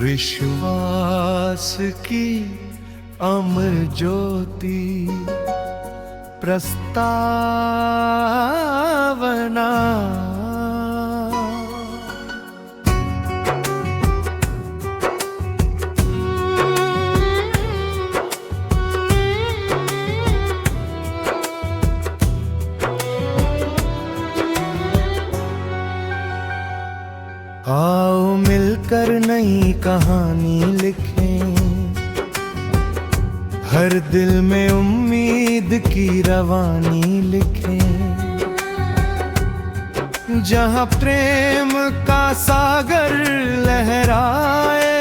विश्वास की अमर ज्योति प्रस्तावना। आओ मिलकर नई कहानी लिखें, हर दिल में उम्मीद की रवानी लिखें। जहाँ प्रेम का सागर लहराए,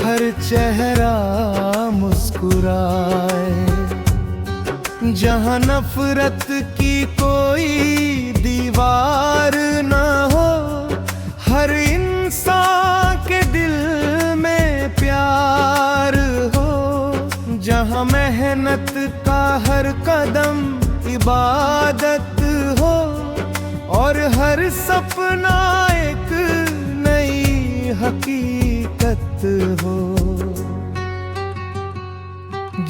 हर चेहरा मुस्कुराए। जहाँ नफरत की कोई दीवार न हो, हर इंसान के दिल में प्यार हो। जहाँ मेहनत का हर कदम इबादत हो, और हर सपना एक नई हकीकत हो।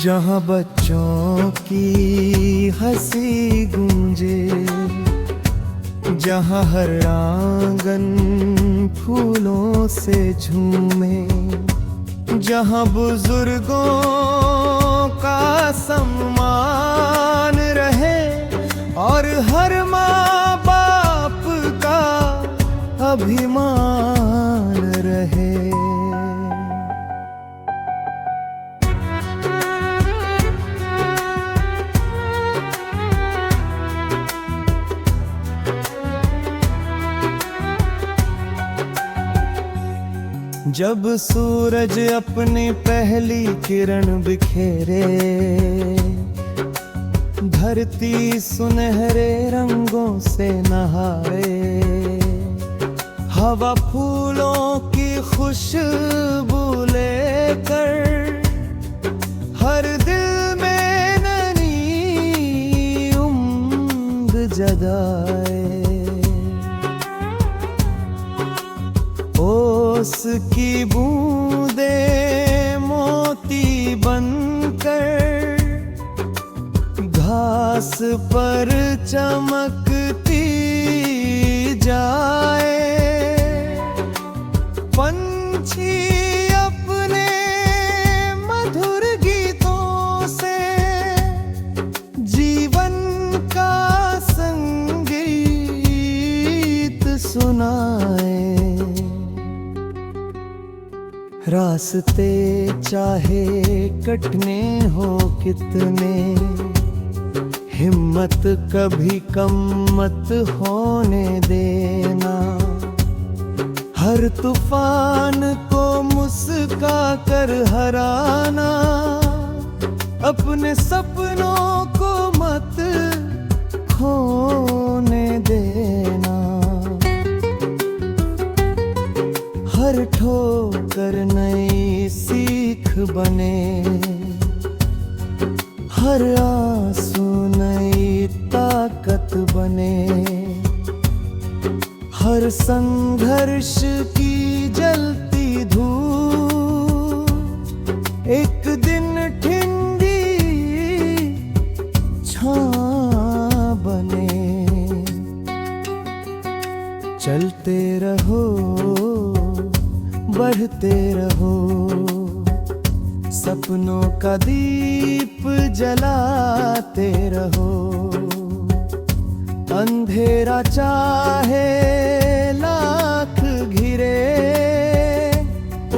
जहाँ बच्चों की हंसी गूंजे, जहाँ हर आंगन फूलों से झूमे। जहाँ बुजुर्गों का सम्मान रहे, और हर माँ बाप का अभिमान रहे। जब सूरज अपनी पहली किरण बिखेरे, धरती सुनहरे रंगों से नहाए। हवा फूलों की खुशबू लेकर हर दिल में नई उम्र जगाए। ओस की बूंदे मोती बनकर घास पर चमकती जाए। पंछी अपने मधुर गीतों से जीवन का संगीत सुनाए। रास्ते चाहे कटने हो कितने, हिम्मत कभी कम मत होने देना। हर तूफान को मुस्का कर हराना, अपने सपनों को मत खोने देना। हर ठोकर नई सीख बने, हर आंसू नई ताकत बने। हर संघर्ष की जलती धूप एक दिन ठंडी छां बने। चलते रहो, बढ़ते रहो, सपनों का दीप जलाते रहो। अंधेरा चाहे लाख घिरे,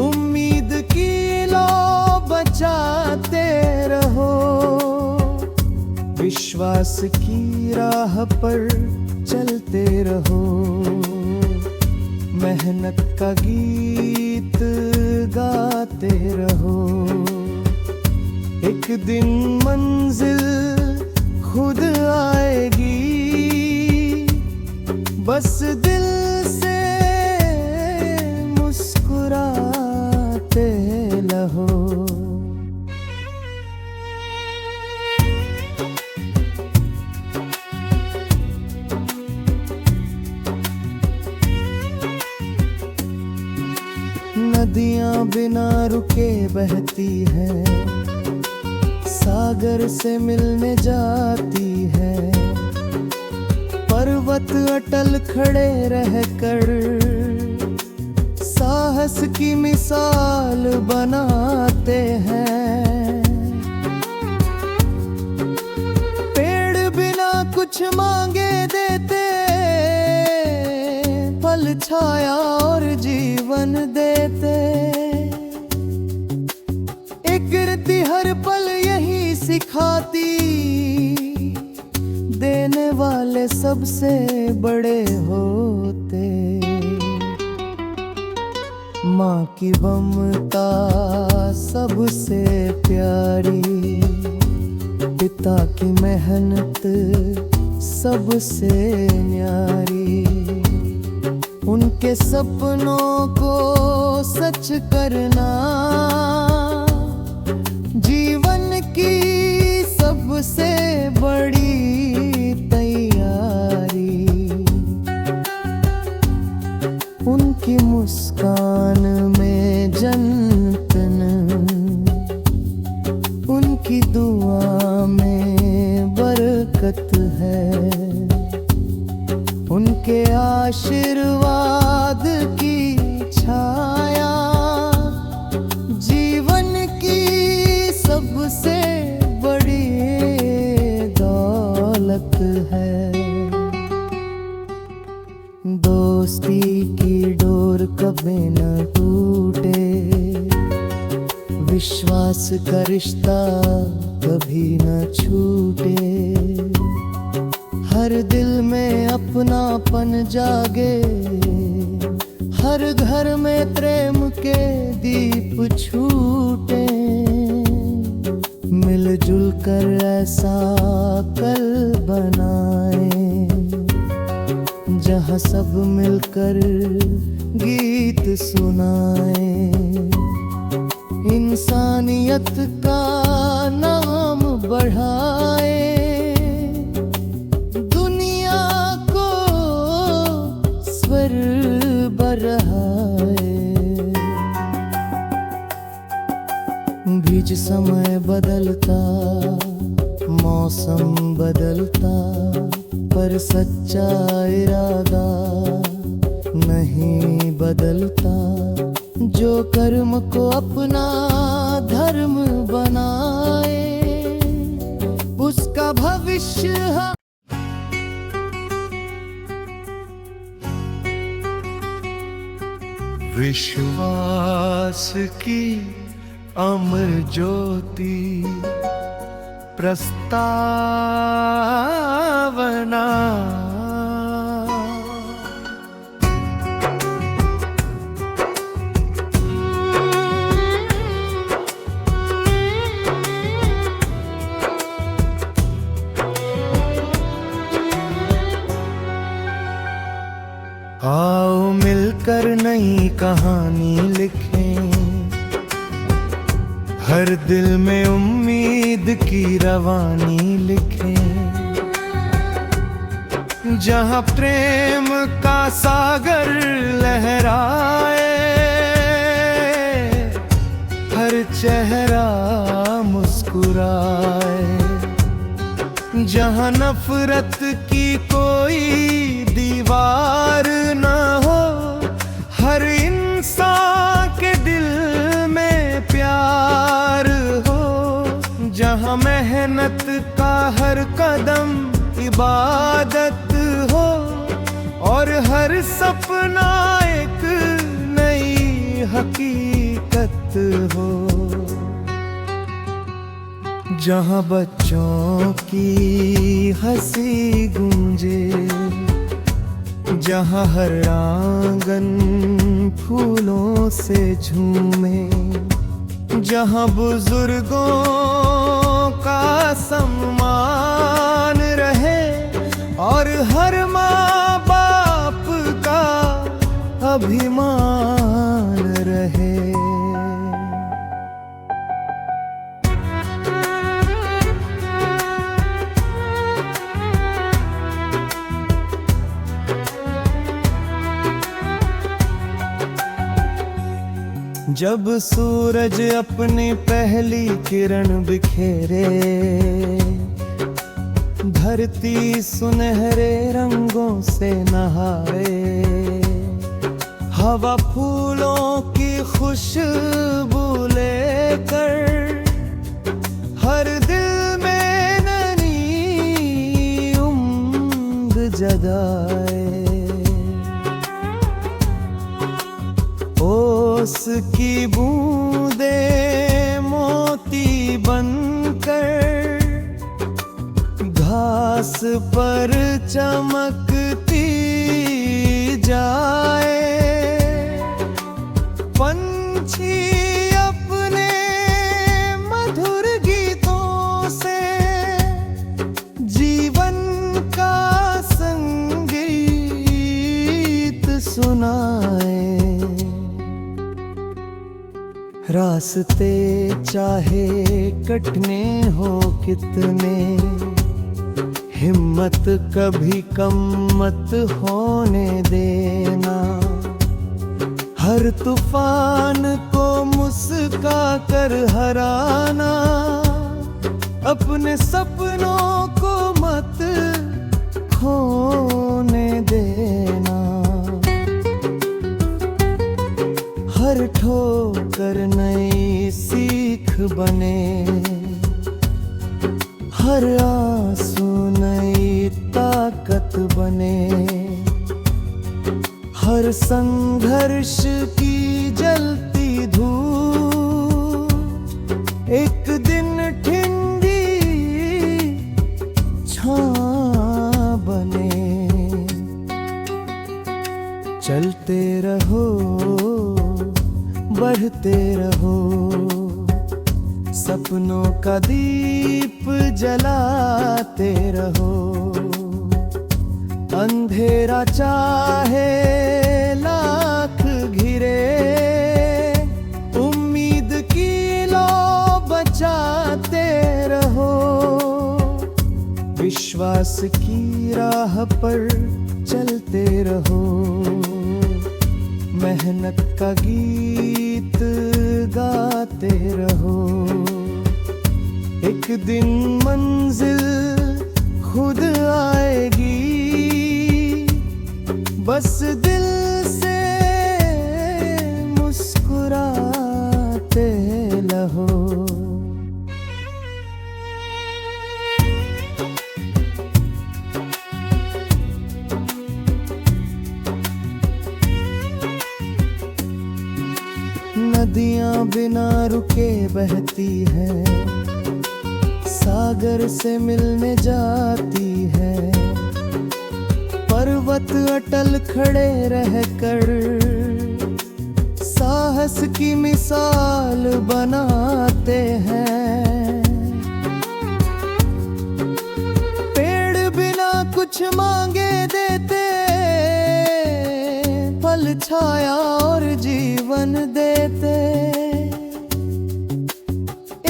उम्मीद की लो बचाते रहो। विश्वास की राह पर चलते रहो, मेहनत का गीत गाते रहो। एक दिन मंजिल खुद आएगी, बस दिल से मुस्कुराते रहो। बिना रुके बहती है, सागर से मिलने जाती है। पर्वत अटल खड़े रहकर साहस की मिसाल बनाते हैं। पेड़ बिना कुछ मांगे देते, फल छाया और जीवन देते। एक गिरती हर पल यही सिखाती, देने वाले सबसे बड़े होते। माँ की ममता सबसे प्यारी, पिता की मेहनत सबसे न्यारी। उनके सपनों को सच करना जीवन की सबसे बड़ी तैयारी। उनकी मुस्कान में जन्नतन, उनकी दुआ में बरकत है। उनके आशीर्वाद की छाया जीवन की सबसे बड़ी दौलत है। दोस्ती की डोर कभी न टूटे, विश्वास का रिश्ता कभी न छूटे। हर दिल में अपनापन जागे, हर घर में प्रेम के दीप छूटे। मिलजुल कर ऐसा कल बनाए, जहाँ सब मिलकर गीत सुनाए। इंसानियत का नाम बढ़ाए, दुनिया को स्वर बढ़ाए। बीच समय बदलता, मौसम बदलता, पर सच्चा इरादा नहीं बदलता। जो कर्म को अपना धर्म बनाए, उसका भविष्य विश्वास की अमर ज्योति प्रस्तावना। आओ मिलकर नई कहानी लिखें, हर दिल में उम्मीद की रवानी लिखें। जहाँ प्रेम का सागर लहराए, हर चेहरा मुस्कुराए। जहाँ नफरत की कोई दीवार न हो, हर इंसान के दिल में प्यार हो। जहाँ मेहनत का हर कदम इबादत हो, और हर सपना एक नई हकीकत हो। जहाँ बच्चों की हंसी गूंजे, जहाँ हर आंगन फूलों से झूमे। जहाँ बुजुर्गों का सम्मान रहे, और हर माँ बाप का अभिमान रहे। जब सूरज अपनी पहली किरण बिखेरे, धरती सुनहरे रंगों से नहाए, हवा फूलों की खुशबू लेकर हर दिल में नई उमंग जगाए। ओस की बूंदें मोती बनकर घास पर चमकती जाए। पंछी अपने मधुर गीतों से जीवन का संगीत सुनाए। रास्ते चाहे कटने हो कितने, हिम्मत कभी कम मत होने देना। हर तूफान को मुस्का कर हराना, अपने सपनों को मत खोने देना। हर ठोकर नई सीख बने, हर आंसू नई ताकत बने। हर संघर्ष की जलती धूप एक दिन ठंडी छां बने। चलते रहो, बढ़ते रहो, सपनों का दीप जलाते रहो। अंधेरा चाहे लाख घिरे, उम्मीद की लो बचाते रहो। विश्वास की राह पर चलते रहो, मेहनत का गीत गाते रहो। एक दिन मंजिल खुद आएगी, बस दिल से मुस्कुराते रहो। नदियां बिना रुके बहती हैं, सागर से मिलने जाती है। पर्वत अटल खड़े रहकर साहस की मिसाल बनाते हैं। पेड़ बिना कुछ मांगे देते, फल छाया और जीवन देते।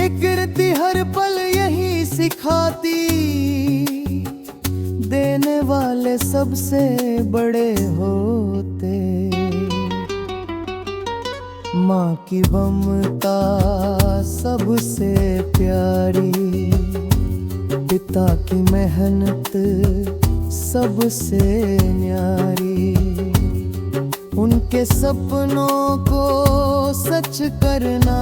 एक गिरती हर पल यही सिखाती, देने वाले सबसे बड़े होते। माँ की ममता सबसे प्यारी, पिता की मेहनत सबसे न्यारी। उनके सपनों को सच करना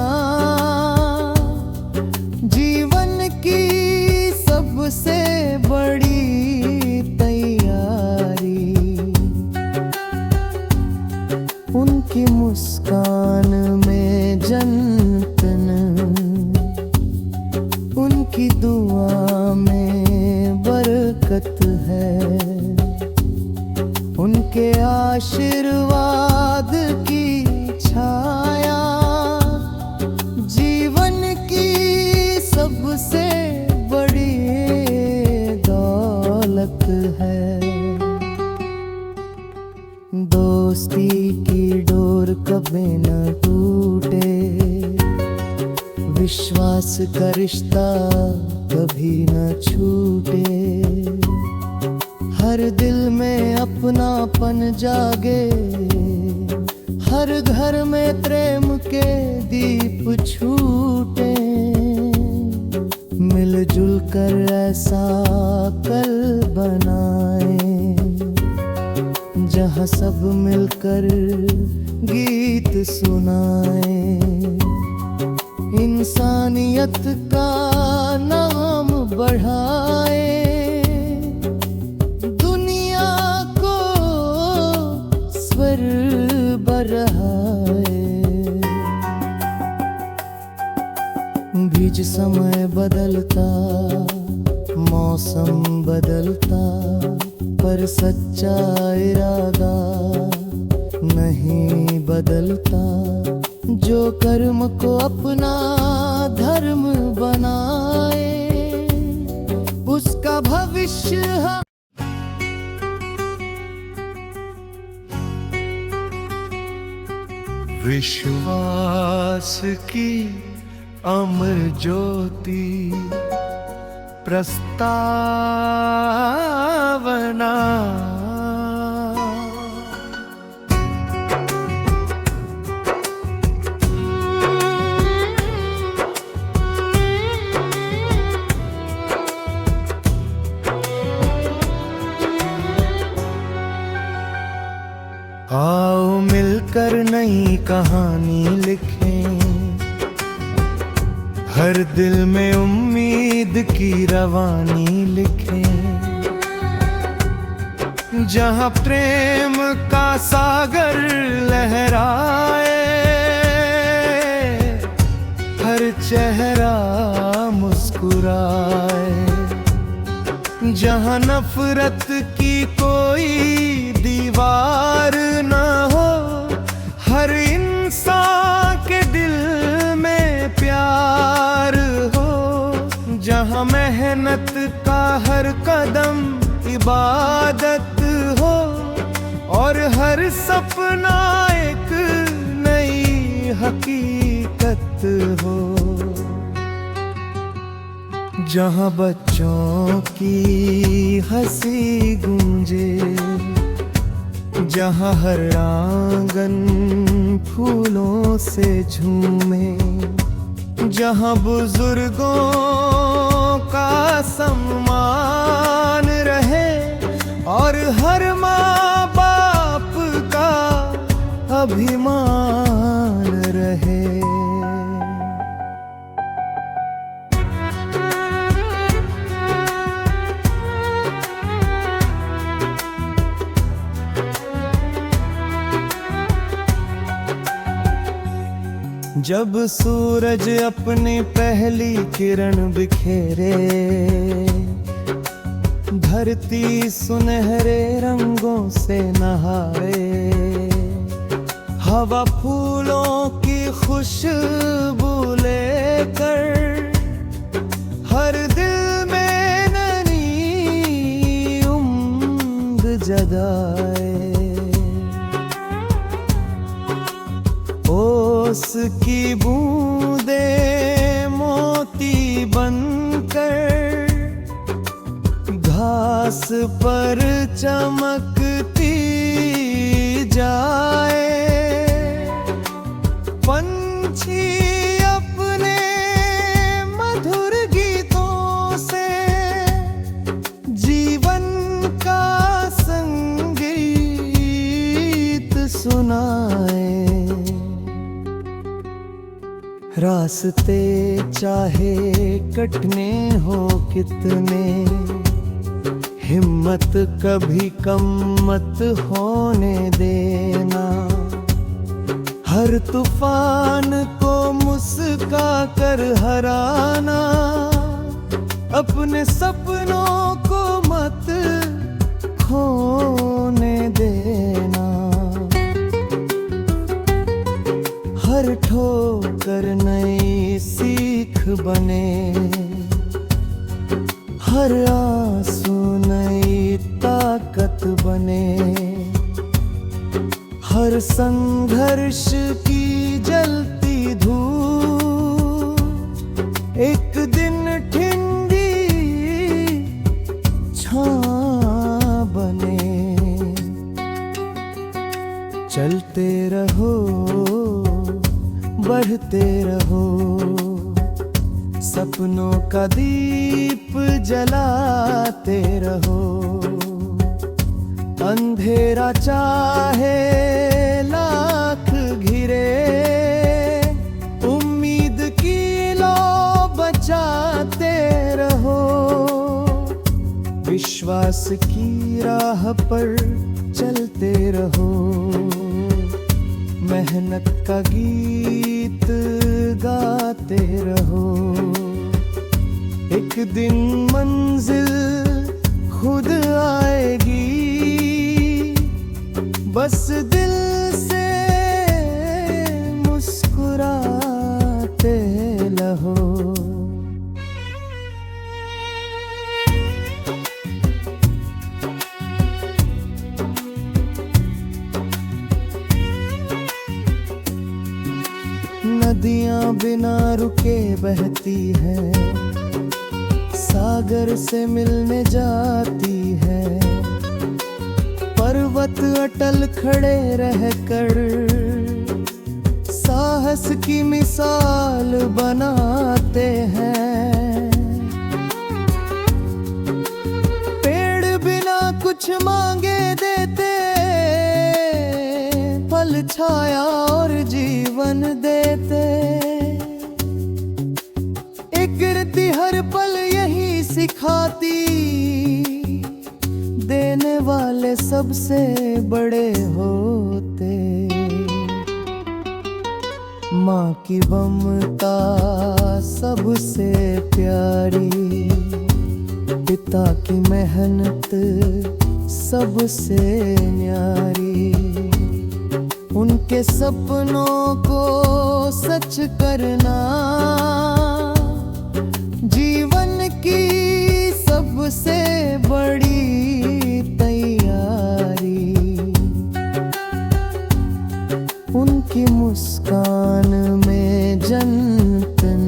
जीवन की सबसे बड़ी तैयारी। उनकी मुस्कान में जन्नतन, उनकी दुआ में बरकत है। उनके आशीर्वाद की छाया जीवन की सबसे बड़ी दौलत है। दोस्ती की डोर कभी न टूटे, विश्वास का रिश्ता कभी न छूटे। हर दिल में अपनापन जागे, हर घर में प्रेम के दीप छूटे, मिलजुल कर ऐसा कल बनाए जहाँ सब मिलकर गीत सुनाए, इंसानियत का नाम बढ़ाए, दुनिया को स्वर बढ़ाए। बीच समय बदलता, मौसम बदलता, पर सच्चा इरादा नहीं बदलता। जो कर्म को अपना धर्म बनाए, उसका भविष्य विश्वास की अमर ज्योति प्रस्तावना। आओ मिलकर नई कहानी लिखें, हर दिल में उम्मीद की रवानी लिखें, जहाँ प्रेम का सागर लहराए, हर चेहरा मुस्कुराए, जहाँ नफरत की कोई दीवार न हो, हर इंसान के दिल में प्यार हो, जहाँ मेहनत का हर कदम इबादत हो, और हर सपना एक नई हकीकत हो, जहाँ बच्चों की हंसी गूंजे, जहाँ हर आंगन फूलों से झूमे, जहाँ बुजुर्गों का सम्मान रहे, और हर माँ बाप का अभिमान रहे। जब सूरज अपनी पहली किरण बिखेरे, धरती सुनहरे रंगों से नहाए, हवा फूलों की खुशबू लेकर हर दिल में नई उम्र जगाए, ओस की बूंदे मोती बनकर घास पर चमकती जाए, पंछी अपने मधुर गीतों से जीवन का संगीत सुनाए। रास्ते चाहे कटने हो कितने, हिम्मत कभी कम मत होने देना, हर तूफान को मुस्का कर हराना, अपने सपनों को मत खोने देना, हर ठोकर नई सीख बने, हर आंसू नई ताकत बने, हर संघर्ष की जलती धूप एक दिन ठंडी छां बने। चलते रहो बढ़ते रहो, सपनों का दीप जलाते रहो। अंधेरा चाहे लाख घिरे, उम्मीद की लो बचाते रहो। विश्वास की राह पर चलते रहो, मेहनत का गीत गाते रहो। एक दिन मंजिल खुद आएगी, बस दिल से मुस्कुराते रहो। नदियां बिना रुके बहती है, सागर से मिलने जाती है। पर्वत अटल खड़े रहकर साहस की मिसाल बनाते हैं। पेड़ बिना कुछ मांगे देते, फल छाया और जीवन देते। एक गिरती हर पल यही सिखाती, देने वाले सबसे बड़े होते। माँ की ममता सबसे प्यारी, पिता की मेहनत सबसे न्यारी। उनके सपनों को सच करना जीवन की सबसे बड़ी तैयारी। उनकी मुस्कान में जन्नतन,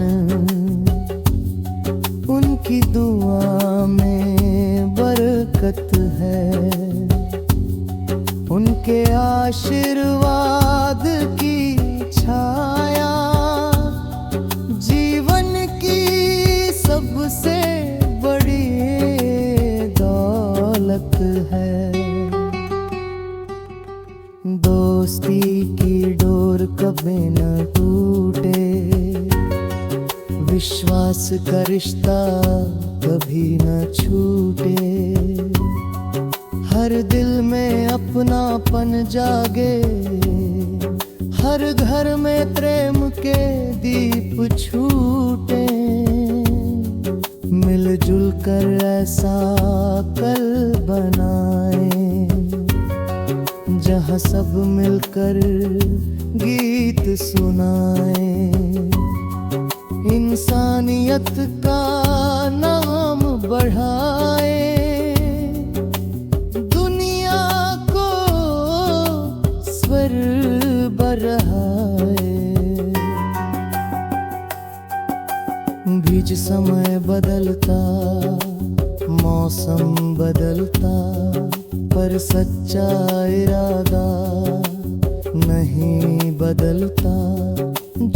उनकी दुआ में बरकत है। उनके आशीर्वाद की छाया जीवन की सबसे बड़ी दौलत है। दोस्ती की डोर कभी न टूटे, विश्वास का रिश्ता कभी न छूटे। हर दिल में अपनापन जागे, हर घर में प्रेम के दीप छूटे। मिलजुल कर ऐसा कल बनाए, जहाँ सब मिलकर गीत सुनाए। इंसानियत का नाम बढ़ाए, बीच समय बदलता, मौसम बदलता, पर सच्चा इरादा नहीं बदलता।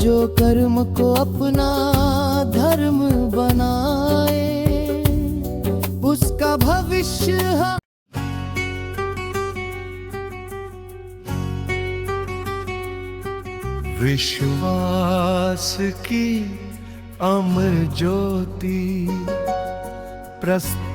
जो कर्म को अपना धर्म बनाए, उसका भविष्य विश्वास की अमर ज्योति प्रस्तावना।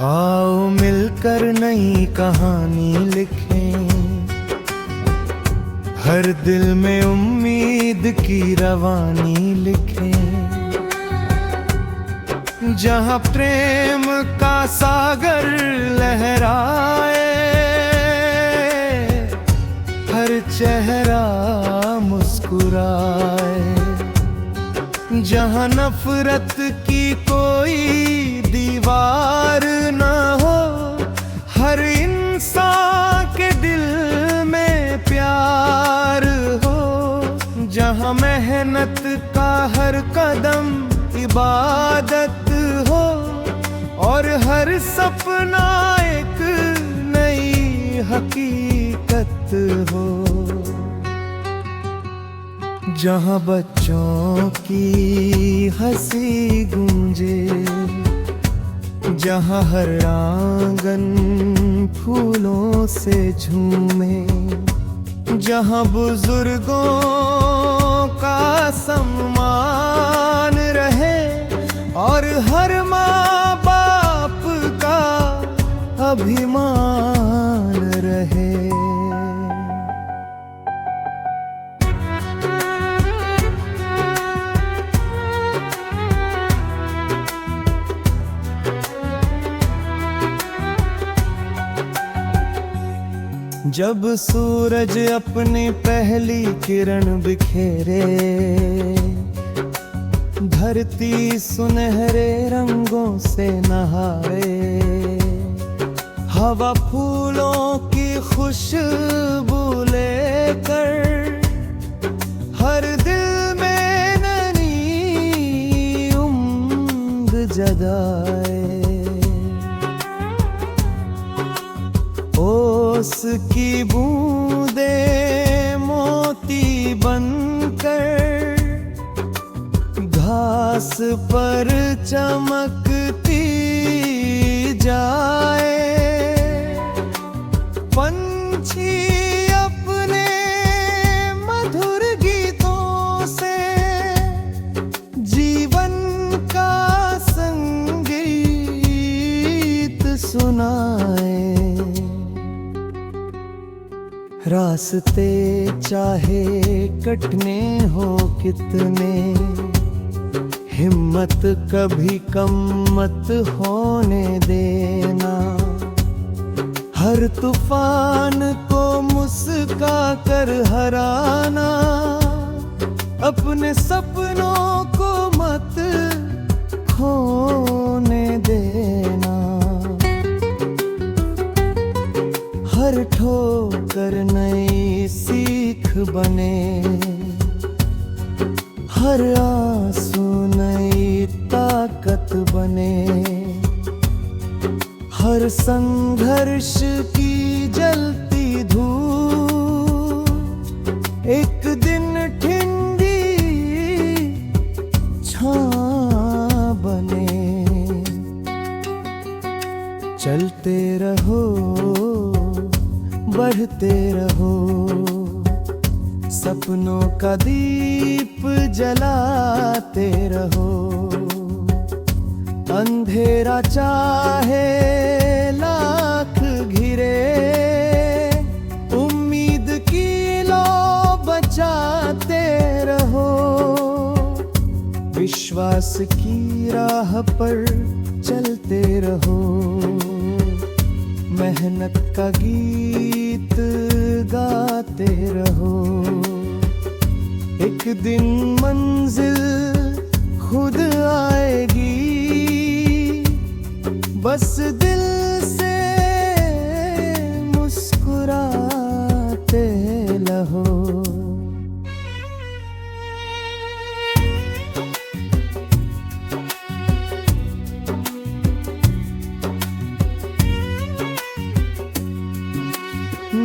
आओ मिलकर नई कहानी लिखें, हर दिल में उम्मीद की रवानी लिखें। जहाँ प्रेम का सागर लहराए, हर चेहरा मुस्कुराए। जहाँ नफरत की कोई दीवार न हो, हर इंसान मेहनत का हर कदम इबादत हो, और हर सपना एक नई हकीकत हो। जहाँ बच्चों की हंसी गूंजे, जहाँ हर आंगन फूलों से झूमे, जहाँ बुजुर्गों का सम्मान रहे, और हर माँ बाप का अभिमान रहे। जब सूरज अपनी पहली किरण बिखेरे, धरती सुनहरे रंगों से नहाए, हवा फूलों की खुशबू लेकर हर दिल में नई उम्र जगाए। ओस की बूंदे मोती बनकर घास पर चमकती जाए। पंछी अपने मधुर गीतों से जीवन का संगीत सुनाए। रास्ते चाहे कटने हो कितने, हिम्मत कभी कम मत होने देना। हर तूफान को मुस्का कर हराना, अपने सपनों को मत खोने देना। हर ठोकर नई सीख बने, हर आंसू नई ताकत बने। हर संघर्ष की जलती धूप एक दिन ठंडी छां बने। चलते रहो, बढ़ते रहो, सपनों का दीप जलाते रहो। अंधेरा चाहे लाख घिरे, उम्मीद की लो बचाते रहो। विश्वास की राह पर चलते रहो, मेहनत का गीत गाते रहो। एक दिन मंजिल खुद आएगी, बस दिल से मुस्कुराते रहो।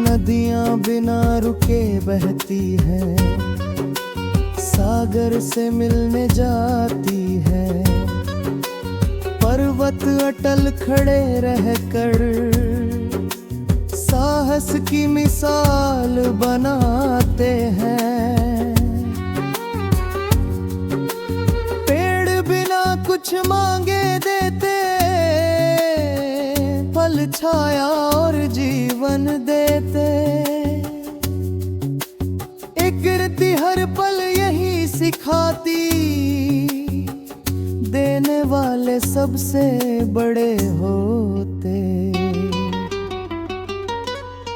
नदियां बिना रुके बहती है, सागर से मिलने जाती है। पर्वत अटल खड़े रहकर साहस की मिसाल बनाते हैं। पेड़ बिना कुछ मांगे देते, फल छाया और जीवन देते। एक गिरती हर पल यही सिखाती, देने वाले सबसे बड़े होते।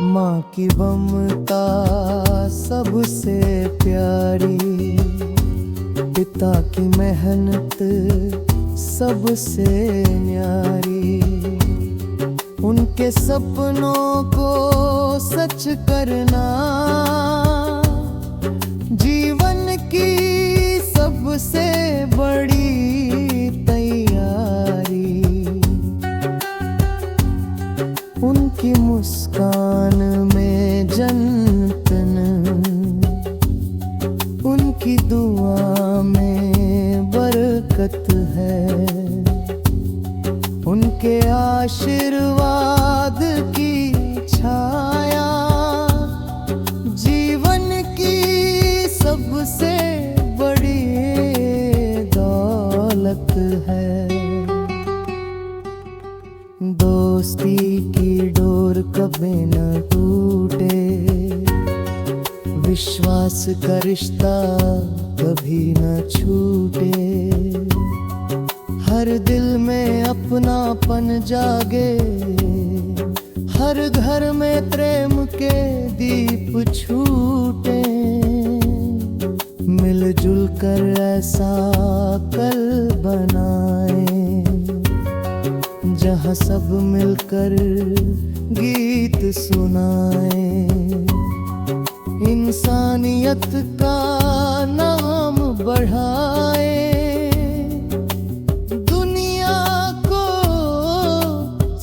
माँ की ममता सबसे प्यारी, पिता की मेहनत सबसे न्यारी। उनके सपनों को सच करना जीवन की सबसे बड़ी तैयारी। उनकी मुस्कान में जन्नतन, उनकी दुआ में बरकत है। उनके आशीर्वाद की छाया जीवन की सबसे बड़ी दौलत है। दोस्ती की डोर कभी न टूटे, विश्वास का रिश्ता कभी न छूटे। हर दिल में अपनापन जागे, हर घर में प्रेम के दीप छूटे। मिलजुल कर ऐसा कल बनाए, जहाँ सब मिलकर गीत सुनाए। इंसानियत का नाम बढ़ाए, दुनिया को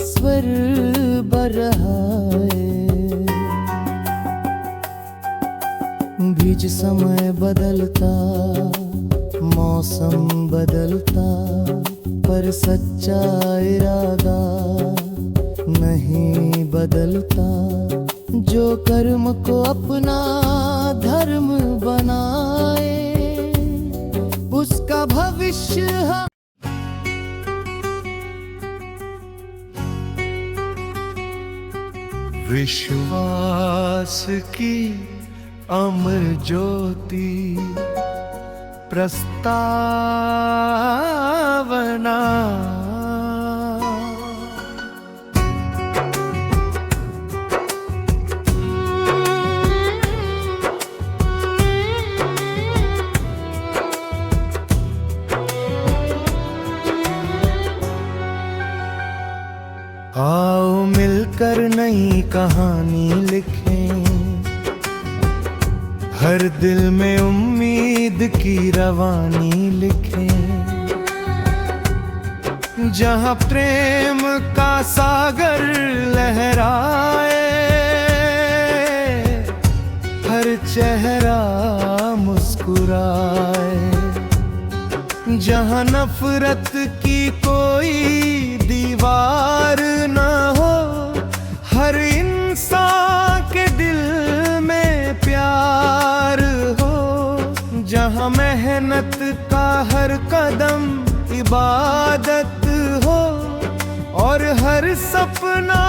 स्वर बढ़ाए। बीच समय बदलता, मौसम बदलता, पर सच्चा इरादा नहीं बदलता। जो कर्म को अपना धर्म बनाए, उसका भविष्य विश्वास की अमर ज्योति प्रस्तावना। आओ मिलकर नई कहानी लिखें, हर दिल में उम्मीद की रवानी लिखें। जहाँ प्रेम का सागर लहराए, हर चेहरा मुस्कुराए। जहाँ नफरत की कोई दीवार न हो, हर इंसान के दिल में प्यार हो। जहाँ मेहनत का हर कदम इबादत हो, और हर सपना